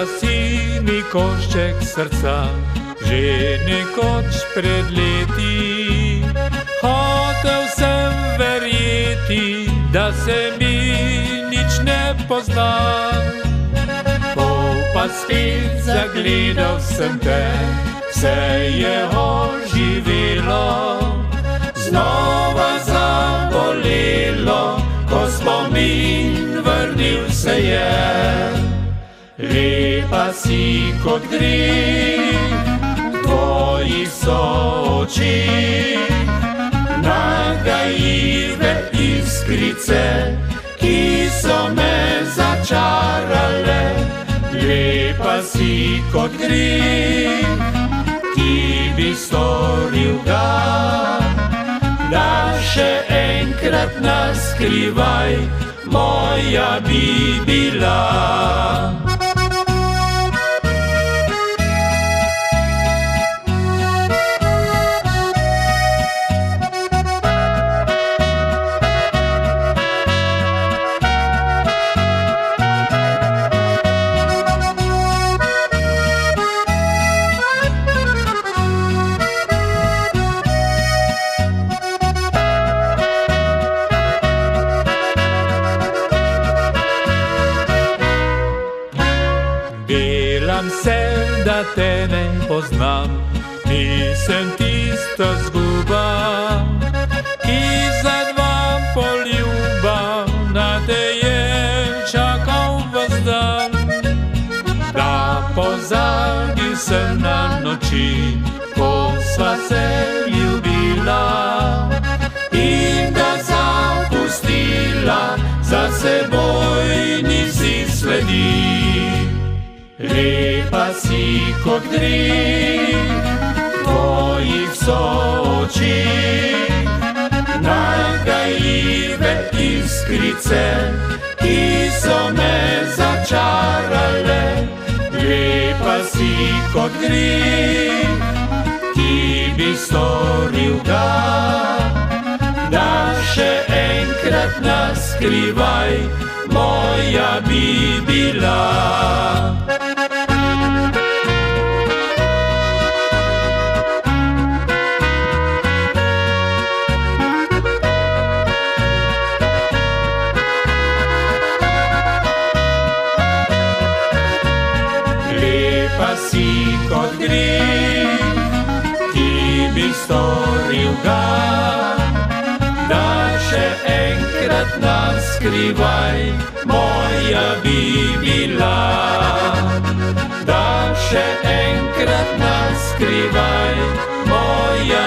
si mi košček srca, že nekoč pred leti. Hotel sem verjeti, da se mi nič ne pozna. Pa spet zagledal sem te, vse je oživelo, znova zabolelo, ko spomin vrnil se je. Lepa si kot greh, tvojih so oči, nagajive iskrice, ki so me začarale. Lepa si kot greh, ki bi storil ga, da še enkrat naskrivaj moja bi bila. Delam se, da te ne poznam, nisem tista zguba, ki za dva poljuba na te je čakal ves dan. Da pozabil sem na noči, ko sva se ljubila, in da zapustila za seboj nisi sledi. Lepa si kot greh, tvojih so oči, nagajive iskrice, ki so me začarale. Lepa si kot greh, ki bi storil ga, da še enkrat naskrivaj moja bi bila. Lepa si kot greh, ki bi storil ga, da še enkrat naskrivaj moja bi bila. Da še enkrat naskrivaj moja